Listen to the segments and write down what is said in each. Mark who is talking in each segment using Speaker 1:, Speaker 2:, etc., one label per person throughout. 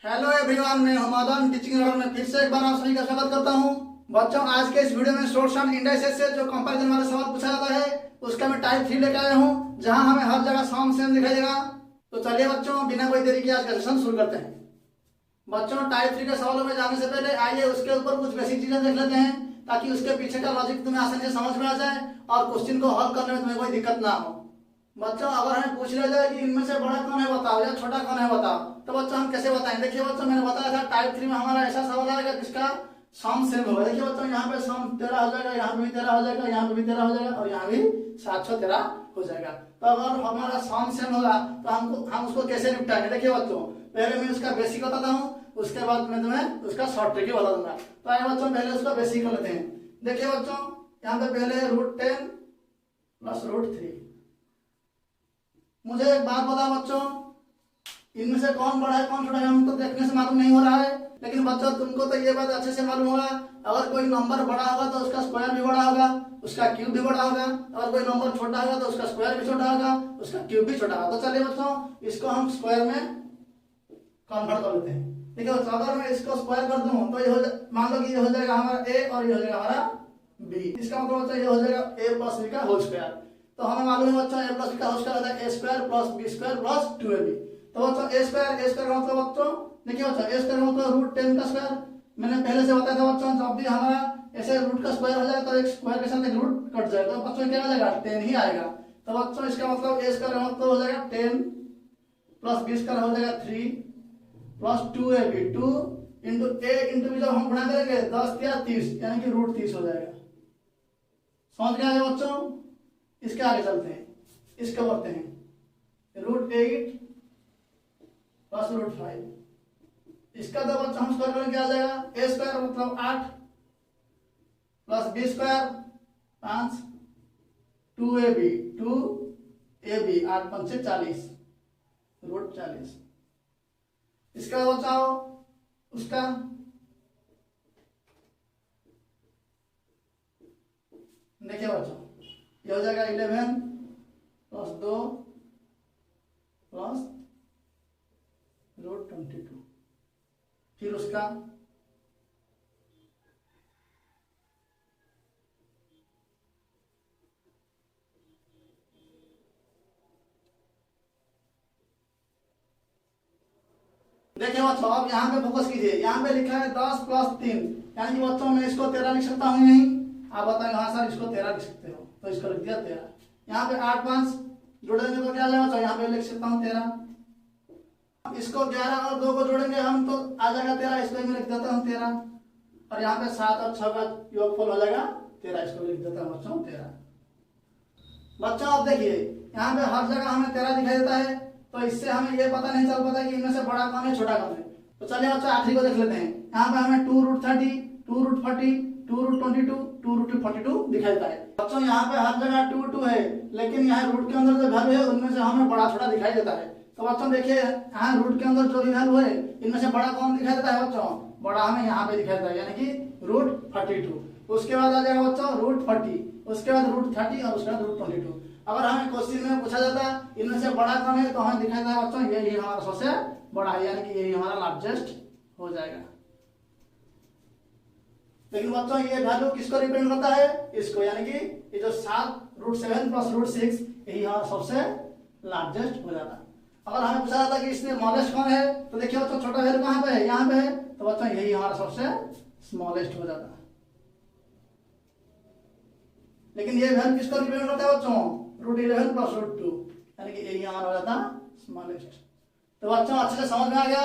Speaker 1: Hello everyone, मैं Madan teaching learner में फिर से एक बार आप सभी का स्वागत करता हूं। बच्चों, आज के इस वीडियो में सोर्स एंड इंडाइसेस से जो कंपैरिजन वाला सवाल पूछा जाता है उसका मैं टाइप 3 लेकर आया हूं, जहां हमें हर जगह सम सेम दिखाई देगा। तो चलिए बच्चों, बिना कोई देरी के आज का सेशन शुरू करते हैं। बच्चों, टाइप 3 के सवालों में जाने से पहले आइए उसके ऊपर कुछ बेसिक चीजें देख लेते हैं, ताकि उसके पीछे का लॉजिक तुम्हें आसानी से समझ में आ जाए और क्वेश्चन को हल करने में तुम्हें कोई दिक्कत ना हो। बच्चों, अगर हमें पूछ लिया जाए कि इनमें से बड़ा कौन है बताओ या छोटा कौन है बताओ, तो बच्चों हम कैसे बताएं? देखिए बच्चों, मैंने बताया था टाइप 3 में हमारा ऐसा सवाल आएगा जिसका सम सेम होगा। देखिए बच्चों, यहाँ पे सम 13 हो जाएगा, यहाँ पे भी 13 हो जाएगा, यहाँ पे भी 13 हो जाएगा और यहाँ भी 713 हो जाएगा। तो अगर हमारा सम सेम होगा तो हम उसको कैसे निपटाएंगे? देखिए बच्चों, पहले मैं उसका बेसिक बताता हूँ, उसके बाद मैं तुम्हें उसका शॉर्ट ट्रिक बता दूंगा। तो आइए बच्चों, पहले उसका बेसिक कर लेते हैं। देखिए बच्चों, यहाँ पे पहले √10 प्लस √3। मुझे एक बात बताओ बच्चों, इनमें से कौन बड़ा है कौन छोटा है हमको देखने से मालूम नहीं हो रहा है, लेकिन बच्चों तुमको तो ये बात अच्छे से मालूम होगा, अगर कोई नंबर बड़ा होगा तो उसका स्क्वायर भी बड़ा होगा, उसका क्यूब भी बड़ा होगा। अगर कोई नंबर छोटा होगा तो उसका स्क्वायर भी छोटा होगा, उसका क्यूब भी छोटा होगा। तो चलिए बच्चों, इसको हम स्क्वायर में कन्वर्ट कर लेते हैं। देखिए बच्चों, अगर मैं इसको स्क्वायर कर दूं तो ये मान लो कि ये हो जाएगा हमारा a और ये हो जाएगा हमारा b। इसका मतलब बच्चों ये हो जाएगा a प्लस b का होल स्क्वायर। तो हमें मालूम है बच्चों a प्लस b का होल स्क्वायर होता है a square plus b square plus 2ab। तो बच्चों a स्क्वायर का मतलब बच्चों देखिए बच्चों a स्क्वायर मतलब √10 का स्क्वायर। मैंने पहले से बताया था बच्चों, जब भी हमारा ऐसे रूट का स्क्वायर हो जाए तो एक स्क्वायर के साथ एक रूट कट जाएगा, तो बच्चों क्या हो जाएगा 10 ही आएगा। तो बच्चों इसका मतलब a स्क्वायर मतलब हो जाएगा 10 प्लस b स्क्वायर हो जाएगा 3 plus 2ab। 2 into a into b जब हम गुणा करेंगे 10 या 30 यानी कि √30 हो जाएगा। समझ गए आगे बच्चों? इसके आगे चलते हैं, इसको करते हैं √8 प्लस √5। इसका तो बच्चों हम स्क्वायर करेंगे क्या आ जाएगा a स्क्वायर मतलब 8 प्लस b स्क्वायर 5 2ab 8 5 40 √40। इसका बचाओ उसका देखिए बच्चों, ये हो जाएगा 11 प्लस 2 प्लस √22। फिर उसका देखिए बच्चों, अब यहाँ पे फोकस कीजिए। यहाँ पे लिखा है 10 प्लस 3, यानी कि बच्चों मैं इसको 13 लिख सकता हूँ नहीं? आप बताएंगे हाँ सर इसको 13 लिख सकते हो, तो इसको लिख दिया 13। यहाँ पे 8 5 जोड़ देंगे तो क्या आ जाएगा बच्चों? यहाँ पे लिख सकता हूँ 13। इसको 11 और 2 को जोड़ेंगे हम तो आ जाएगा 13, इसको मैं लिख देता हूँ 13। और यहाँ पे 7 और 6 का योगफल हो जाएगा 13, इसको लिख देता हूँ बच्चों 13। बच्चों अब देखिए, यहाँ पे हर जगह हमें 13 दिखाई देता है, तो इससे हमें ये पता नहीं चल पाता कि इनमें से बड़ा कौन है छोटा कौन है। तो चलिए बच्चों आखिरी को देख लेते हैं। यहाँ पे हमें 2√30 2√40 2√22 2√42 दिखाई देता है। बच्चों यहाँ पे हर जगह 2 2 है, लेकिन यहाँ रूट के अंदर जो वैल्यू है उनमें से हमें बड़ा छोटा दिखाई देता है। तो बच्चों देखिए, यहाँ रूट के अंदर जो भी वैल्यू है इनमें से बड़ा कौन दिखाई देता है बच्चों? बड़ा हमें यहाँ पे दिखाई देता है, यानी कि √32। उसके बाद आ जाएगा बच्चों √40, उसके बाद √30 और उसके बाद √22। अगर हमें क्वेश्चन में पूछा जाता है इनमें से बड़ा कौन है, तो हमें दिखाई देता है बच्चों यही हमारा सबसे बड़ा है, यानी कि यही हमारा लार्जेस्ट हो जाएगा। लेकिन बच्चों ये वैल्यू किसको रिप्रेजेंट करता है? इसको, यानी कि ये जो 7√7 प्लस √6 यही हमारा सबसे लार्जेस्ट हो जाता है। अगर हमें पूछा जाता कि इसमें स्मॉलेस्ट कौन है, तो देखिए बच्चों छोटा वैल्यू कहाँ पे है? यहाँ पे है, तो बच्चों यही हमारा सबसे स्मॉलेस्ट हो जाता है। लेकिन ये वैल्यू किसको रिप्रेजेंट करता है बच्चों? √11 प्लस √2, यानी कि यही हमारा हो जाता है स्मॉलेस्ट। तो बच्चों अच्छे से समझ में आ गया?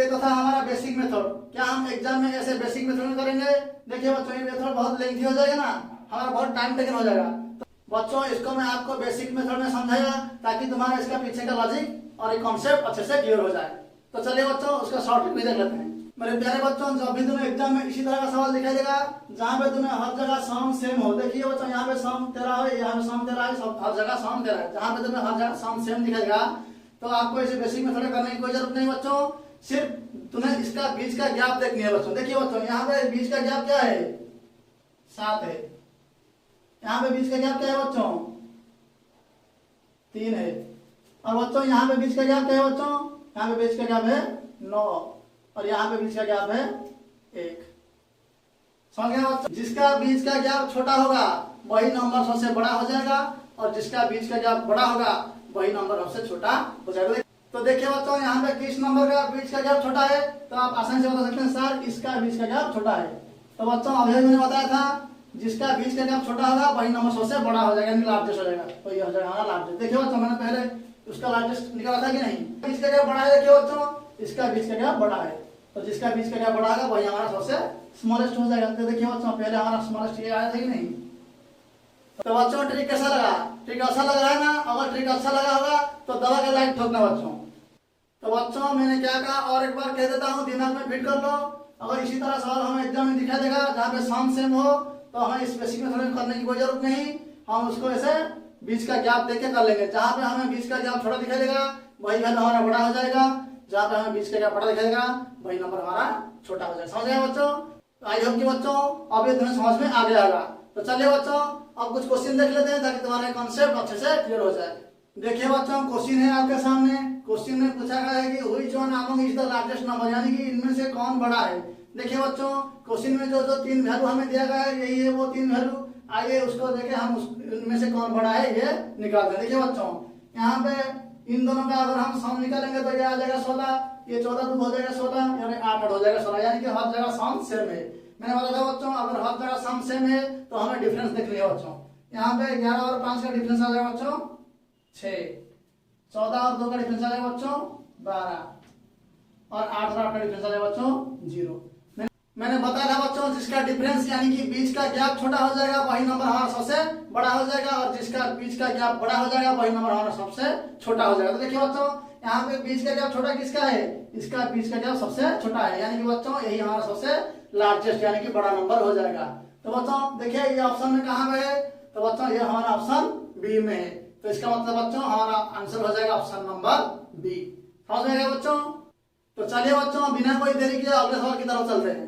Speaker 1: ये तो था हमारा बेसिक मेथड। क्या हम एग्जाम में ऐसे बेसिक मेथड में करेंगे? देखिए बच्चों, ये मेथड बहुत लेंथी हो जाएगा ना, हमारा बहुत टाइम टेकन हो जाएगा। तो बच्चों इसको मैं आपको बेसिक मेथड में समझाया ताकि तुम्हारा इसका पीछे का लॉजिक और एक कॉन्सेप्ट अच्छे से क्लियर हो जाए। तो चलिए बच्चों उसका शॉर्ट भी देख लेते हैं। मेरे प्यारे बच्चों, जब भी तुम्हें एग्जाम में इसी तरह का सवाल दिखाई देगा जहाँ पे तुम्हें हर जगह सम सेम हो, देखिए बच्चों यहाँ पे सम 13 है, यहाँ पे सम 13 है, सब हर जगह सम 13 है, जहाँ पे तुम्हें हर जगह सम सेम दिखाई देगा तो आपको इसे बेसिक मेथड करने की कोई जरूरत नहीं बच्चों। सिर्फ तुम्हें इसका बीच का गैप देखनी है बच्चों। देखिए बच्चों, यहाँ पे बीच का गैप क्या है? 7 है। यहाँ पे बीच का गैप क्या है बच्चों? 3 है। और बच्चों यहाँ पे बीच का गैप क्या है बच्चों? यहाँ पे बीच का गैप है 9। और यहाँ पे बीच का गैप है 1। समझ गए बच्चों? जिसका बीच का गैप छोटा होगा वही नंबर सबसे बड़ा हो जाएगा, और जिसका बीच का गैप बड़ा होगा वही नंबर सबसे छोटा हो जाएगा। तो देखिए बच्चों, यहाँ पे किस नंबर का बीच का गैप छोटा है, तो आप आसानी से बता सकते हैं सर इसका बीच का गैप छोटा है। तो बच्चों अभी मैंने बताया था जिसका बीच का गैप छोटा होगा वही नंबर सबसे बड़ा हो जाएगा, लार्जेस्ट हो जाएगा। तो ये हो जाएगा हमारा लार्जेस्ट। देखिए बच्चों, मैंने पहले उसका लार्जेस्ट निकाला था कि नहीं। बीच का गैप बड़ा है, देखिए बच्चों इसका बीच का गैप बड़ा है, तो जिसका बीच का गैप बड़ा होगा वही हमारा सबसे स्मॉलेस्ट हो जाएगा। तो देखिए बच्चों, पहले हमारा स्मॉलेस्ट ये आया था कि नहीं। तो बच्चों ट्रिक कैसा लगा? ट्रिक अच्छा लग रहा है ना? अगर ट्रिक अच्छा लगा होगा तो दबा के लाइक ठोकना बच्चों। तो बच्चों मैंने क्या कहा और एक बार कह देता हूँ, दिमाग में फिट कर लो। अगर इसी तरह सवाल हमें एग्जाम में दिखा देगा जहाँ पे सम सेम हो, तो हमें इस बेसिक में थोड़ा करने की कोई जरूरत नहीं, हम उसको ऐसे बीच का गैप देके कर लेंगे। जहाँ पे हमें बीच का गैप छोटा दिखाई देगा वही वैल्यू हमारा बड़ा हो जाएगा, जहाँ पे हमें बीच का गैप बड़ा दिखाई देगा वही नंबर हमारा छोटा हो जाएगा। समझ गए बच्चों? आई होप कि बच्चों अब ये तुम्हें समझ में आ गया होगा। तो चलिए बच्चों अब कुछ क्वेश्चन देख लेते हैं ताकि तुम्हारे कॉन्सेप्ट अच्छे से क्लियर हो जाए। देखिए बच्चों, क्वेश्चन है आपके सामने। क्वेश्चन में पूछा गया है कि which one among is the largest number, यानी कि इनमें से कौन बड़ा है। देखिए बच्चों, क्वेश्चन में जो जो 3 वैल्यू हमें दिया गया है यही है वो 3 वैल्यू। आइए उसको देखें हम इनमें से कौन बड़ा है ये निकालते हैं। देखिए बच्चों, यहाँ पे इन दोनों का अगर हम सम निकालेंगे तो ये आ जाएगा 16, ये 14 2 हो जाएगा 16, यानी 8 हो जाएगा 16, यानी कि हर जगह सम सेम है। मैंने बताया था बच्चों अगर हर जगह सम सेम है तो हमें डिफरेंस देख लिया बच्चों। यहाँ पे 11 और 5 का डिफरेंस आ जाएगा बच्चों 6, 14 और 2 का डिफरेंस आ जाएगा बच्चों 12, और 8 और 8 का डिफरेंस आ जाएगा बच्चों 0। मैंने बताया था बच्चों जिसका डिफरेंस यानी कि बीच का गैप छोटा हो जाएगा वही नंबर हमारा सबसे बड़ा हो जाएगा, और जिसका बीच का गैप बड़ा हो जाएगा वही नंबर हमारा सबसे छोटा हो जाएगा। तो देखिए बच्चों, यहाँ पे बीच का गैप छोटा किसका है? इसका बीच का गैप सबसे छोटा है, यानी कि बच्चों यही हमारा सबसे लार्जेस्ट यानी कि बड़ा नंबर हो जाएगा। तो बच्चों देखिए ये ऑप्शन में कहाँ पे है? तो बच्चों ये हमारा ऑप्शन बी में है। तो इसका मतलब बच्चों हमारा आंसर हो जाएगा ऑप्शन नंबर बी। समझ में गया बच्चों? तो चलिए बच्चों बिना कोई देरी किए अगले सवाल की तरफ चलते हैं।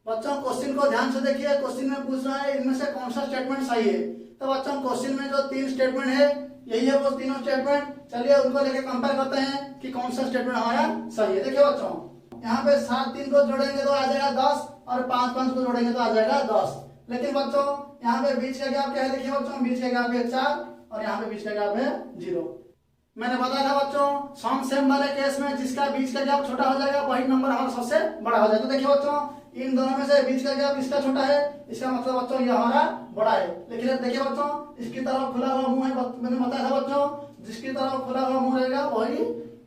Speaker 1: बच्चों क्वेश्चन को ध्यान से देखिए। क्वेश्चन में पूछ रहा है इनमें से कौन सा स्टेटमेंट सही है। तो बच्चों क्वेश्चन में जो 3 स्टेटमेंट है यही है वो तीनों स्टेटमेंट। चलिए उनको लेके कंपेयर करते हैं कि कौन सा स्टेटमेंट हमारा सही है। देखिए बच्चों, यहाँ पे 7 3 को जोड़ेंगे तो आ जाएगा 10, और 5 5 को जोड़ेंगे तो आ जाएगा 10। लेकिन बच्चों यहाँ पे बीच का गैप क्या है? देखिए बच्चों बीच का गैप है 4, और यहाँ पे बीच का गैप है 0। मैंने बताया था बच्चों सम सेम वाले केस में जिसका बीच का गैप छोटा हो जाएगा वही नंबर हमारा सबसे बड़ा हो जाएगा। तो देखिए बच्चों इन दोनों में से बीच का गैप इसका छोटा है, इसका मतलब बच्चों ये हमारा बड़ा है। लेकिन देखिए बच्चों इसकी तरफ खुला हुआ मुंह है, मैंने बताया था बच्चों जिसकी तरफ खुला हुआ मुंह रहेगा वही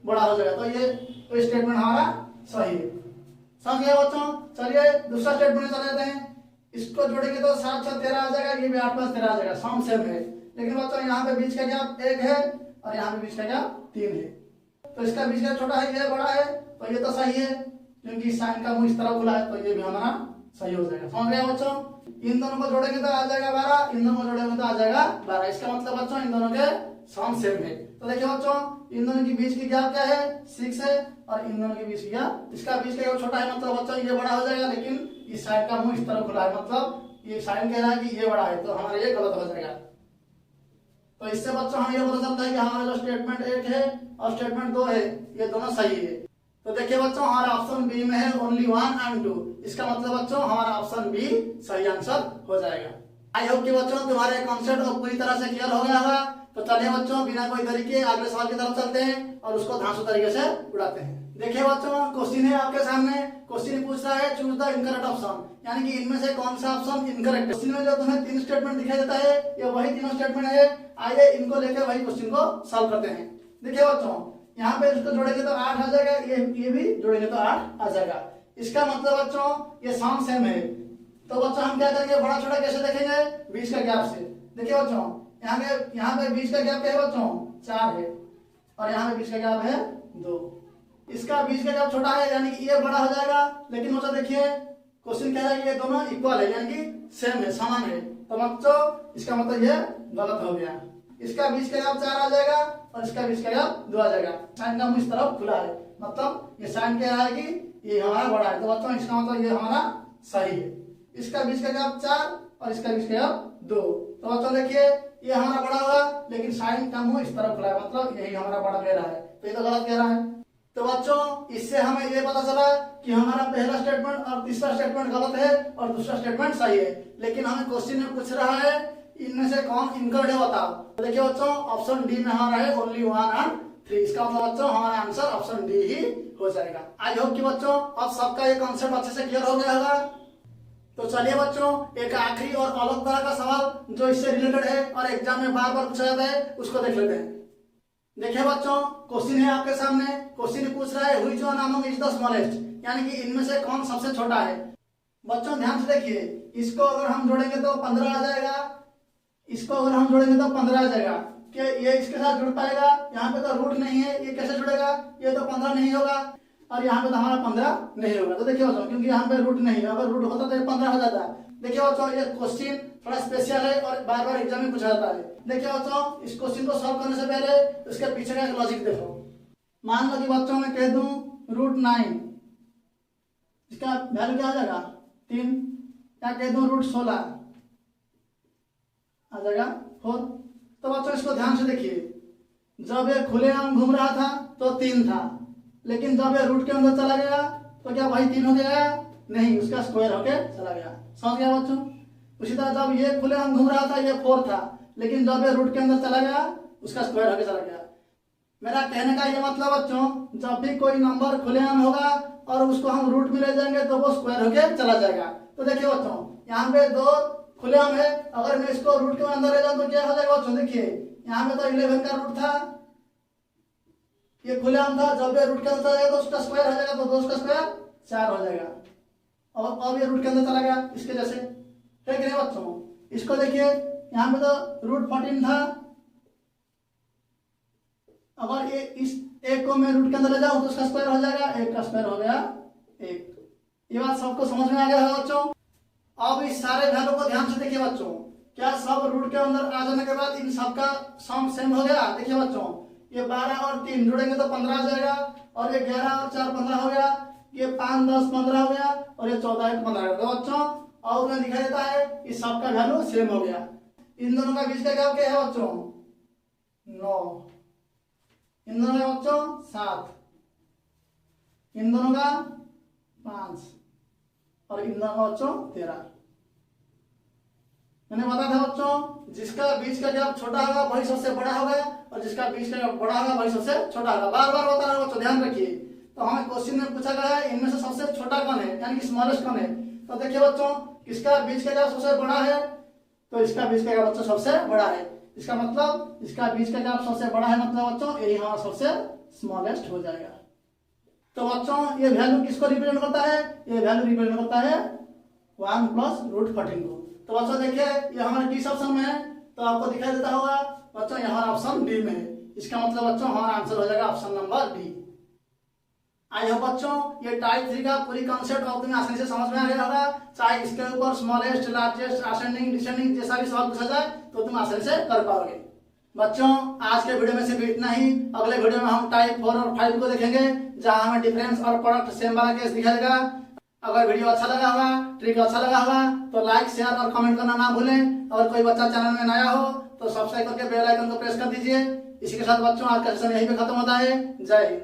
Speaker 1: बड़ा हो जाएगा। तो ये स्टेटमेंट हमारा सही है। समझ गए बच्चों? चलिए दूसरा स्टेटमेंट चले जाते हैं। इसको जोड़ेंगे तो 7 6 13 आ जाएगा, ये भी 8 5 13 आ जाएगा, सम सेम है। लेकिन बच्चों यहाँ पे बीच का गैप 1 है और यहाँ पे बीच का गैप 3 है। तो इसका बीच का छोटा है, ये बड़ा है, तो ये तो सही है क्योंकि साइन का मुंह इस तरफ खुला है, तो ये भी हमारा सही हो जाएगा। समझ गया बच्चों? इन दोनों को जोड़ेंगे तो आ जाएगा 12, इन दोनों को जोड़ेंगे तो आ जाएगा 12। इसका मतलब बच्चों इन दोनों के सम सेम है। तो देखिए बच्चों इन दोनों के बीच की गैप क्या है? 6 है, और इन दोनों के बीच की गैप, इसका बीच का गैप छोटा है मतलब बच्चों ये बड़ा हो जाएगा, लेकिन इस साइड का मुंह इस तरफ खुला है मतलब ये साइन कह रहा है कि ये बड़ा है, तो हमारा ये गलत हो जाएगा। तो इससे बच्चों हमें ये पता चलता है कि हमारा जो स्टेटमेंट 1 है और स्टेटमेंट 2 है ये दोनों सही है। तो देखिए बच्चों हमारा ऑप्शन बी में है ओनली 1 एंड 2। इसका मतलब बच्चों हमारा ऑप्शन बी सही आंसर हो जाएगा। आई होप कि बच्चों तुम्हारे कॉन्सेप्ट पूरी तरह से क्लियर हो गया होगा। तो चलिए बच्चों बिना कोई देरी के अगले सवाल की तरफ चलते हैं और उसको धांसू तरीके से उड़ाते हैं। देखिए बच्चों क्वेश्चन है आपके सामने। क्वेश्चन पूछ रहा है चूज द इनकरेक्ट ऑप्शन, यानी कि इनमें से कौन सा ऑप्शन इनकरेक्ट है। क्वेश्चन में जो तुम्हें 3 स्टेटमेंट दिखाई देता है ये वही तीनों स्टेटमेंट है। आइए इनको लेकर वही क्वेश्चन को सॉल्व करते हैं। देखिए बच्चों यहाँ पे इसको जोड़ेंगे तो 8 आ जाएगा, ये भी जोड़ेंगे तो 8 आ जाएगा। इसका मतलब बच्चों ये सम सेम है। तो बच्चों हम क्या करेंगे, बड़ा छोटा कैसे देखेंगे? बीच का गैप से। देखिए बच्चों यहाँ पे बीच का गैप क्या है बच्चों? 4 है, और यहाँ पे बीच का गैप है 2। इसका बीच का गैप छोटा है यानी कि ये बड़ा हो जाएगा। लेकिन बच्चों देखिए क्वेश्चन कह रहा है कि ये दोनों इक्वल है यानी कि सेम है, समान है। तो बच्चों इसका मतलब ये गलत हो गया। इसका बीच का गैप 4 आ जाएगा और इसका बीच का गैप 2 आ जाएगा। साइन का मुंह इस तरफ खुला है मतलब ये साइन कह रहा है कि ये हमारा बड़ा है। तो बच्चों इसका मतलब ये हमारा सही है। इसका बीच का गैप 4 और इसका बीच का गैप 2। तो बच्चों देखिए ये हमारा बड़ा होगा, लेकिन साइन का मुंह इस तरफ खुला है मतलब यही हमारा बड़ा कह रहा है, तो ये तो गलत कह रहा है। तो बच्चों इससे हमें ये पता चला कि हमारा पहला स्टेटमेंट और तीसरा स्टेटमेंट गलत है और दूसरा स्टेटमेंट सही है। लेकिन हमें क्वेश्चन में पूछ रहा है इनमें से कौन इनकरेक्ट है बताओ। तो देखिए बच्चों ऑप्शन डी में हमारा है ओनली 1 एंड 3। इसका मतलब बच्चों हमारा आंसर ऑप्शन डी ही हो जाएगा। आई होप कि बच्चों अब सबका ये कॉन्सेप्ट अच्छे से क्लियर हो गया होगा। तो चलिए बच्चों एक आखिरी और अलग तरह का सवाल जो इससे रिलेटेड है और एग्जाम में बार बार पूछा जाता है उसको देख लेते हैं। देखिए बच्चों क्वेश्चन है आपके सामने। क्वेश्चन पूछ रहा है which one among is the smallest, यानी कि इनमें से कौन सबसे छोटा है। बच्चों ध्यान से देखिए, इसको अगर हम जोड़ेंगे तो 15 आ जाएगा, इसको अगर हम जोड़ेंगे तो 15 आ जाएगा। कि ये इसके साथ जुड़ पाएगा? यहाँ पे तो रूट नहीं है, ये कैसे जुड़ेगा? ये तो 15 नहीं होगा और यहाँ पे तो हमारा 15 नहीं होगा। तो देखिए बच्चों क्योंकि यहाँ पे रूट नहीं है, अगर रूट होता तो ये 15 हो जाता है। देखिए बच्चों ये क्वेश्चन थोड़ा स्पेशल है और बार बार एग्जाम में पूछा जाता है। देखिए बच्चों इस क्वेश्चन को सॉल्व करने से पहले उसके पीछे का एक लॉजिक देखो। मान लो कि बच्चों मैं कह दूं √9, इसका वैल्यू क्या आ जाएगा 3, या कह दूं √16 आ जाएगा 4। तो बच्चों इसको ध्यान से देखिए, जब ये खुलेआम घूम रहा था तो 3 था, लेकिन जब ये रूट के अंदर चला गया तो क्या भाई 3 हो गया? नहीं, उसका स्क्वायर होके चला गया। समझ गया बच्चों? उसी तरह जब ये खुलेआम घूम रहा था ये 4 था, लेकिन जब ये रूट के अंदर चला गया उसका स्क्वायर होके चला गया। मेरा कहने का ये मतलब बच्चों जब भी कोई नंबर खुलेआम होगा और उसको हम रूट में ले जाएंगे तो वो स्क्वायर होके चला जाएगा। तो देखिए बच्चों यहाँ पे 2 खुलेआम है, अगर मैं इसको रूट के अंदर ले जाऊं तो क्या हो जाएगा बच्चों? देखिए यहाँ पे तो 11 का रूट था, ये खुलेआम था, जब ये रूट के अंदर चला जाएगा तो उसका स्क्वायर हो जाएगा, तो 2 का स्क्वायर 4 हो जाएगा। और अब ये रूट के अंदर चला गया इसके जैसे, ठीक है बच्चों? इसको देखिए यहाँ पे तो √14 था, अगर ये इस एक को मैं रूट के अंदर ले जाऊं तो उसका स्क्वायर हो जाएगा, 1 का स्क्वायर हो गया 1। ये बात सबको समझ में आ गया है बच्चों? अब इस सारे वैल्यू को ध्यान से देखिए बच्चों, क्या सब रूट के अंदर आ जाने के बाद इन सबका सम सेम हो गया? देखिए बच्चों ये 12 और 3 जुड़ेंगे तो 15 आ जाएगा, और ये 11 और 4 15 हो गया, ये 5 10 15 हो गया, और ये 14 1 15 हो गया। तो बच्चों और में दिखाई देता है इस सबका वैल्यू सेम हो गया। इन दोनों का बीच का गैप क्या है बच्चों? 9। इन दोनों का बच्चों 7, इन दोनों का 5 और इन दोनों का बच्चों 13। मैंने बताया था बच्चों जिसका बीच का गैप छोटा होगा वही सबसे बड़ा होगा, और जिसका बीच का गैप बड़ा होगा वही सबसे छोटा होगा। बार बार बता रहा हूं बच्चों, ध्यान रखिए। तो हमें क्वेश्चन में पूछा गया है इनमें से सबसे छोटा कौन है, यानी कि स्मॉलेस्ट कौन है। तो देखिए बच्चों किसका बीच का गैप सबसे बड़ा है? तो इसका बीच का गैप बच्चों सबसे बड़ा है। इसका मतलब इसका बीच का गैप सबसे बड़ा है, मतलब बच्चों यही हमारा सबसे स्मॉलेस्ट हो जाएगा। तो बच्चों ये वैल्यू किसको रिप्रेजेंट करता है? ये वैल्यू रिप्रेजेंट करता है 1 + √14 को। तो बच्चों देखिए ये हमारे किस ऑप्शन में है? तो आपको दिखाई देता होगा बच्चों यहाँ ऑप्शन डी में है। इसका मतलब बच्चों हमारा आंसर हो जाएगा option number D. I hope बच्चों ये टाइप 3 का पूरी कॉन्सेप्ट अब तुम्हें आसानी से समझ में आ गया होगा। चाहे इसके ऊपर स्मॉलेस्ट, लार्जेस्ट, असेंडिंग, डिसेंडिंग जैसा भी सवाल पूछा जाए तो तुम आसानी से कर पाओगे। बच्चों आज के वीडियो में सिर्फ इतना ही। अगले वीडियो में हम टाइप 4 और 5 को देखेंगे, जहां हमें डिफरेंस और प्रोडक्ट सेम वाला केस दिखाएगा। अगर वीडियो अच्छा लगा होगा, ट्रिक अच्छा लगा होगा तो लाइक, शेयर और कमेंट करना ना भूलें। और कोई बच्चा चैनल में नया हो तो सब्सक्राइब करके बेल आइकन को प्रेस कर दीजिए। इसी के साथ बच्चों आज का सेशन यहीं पे खत्म होता है। जय हिंद।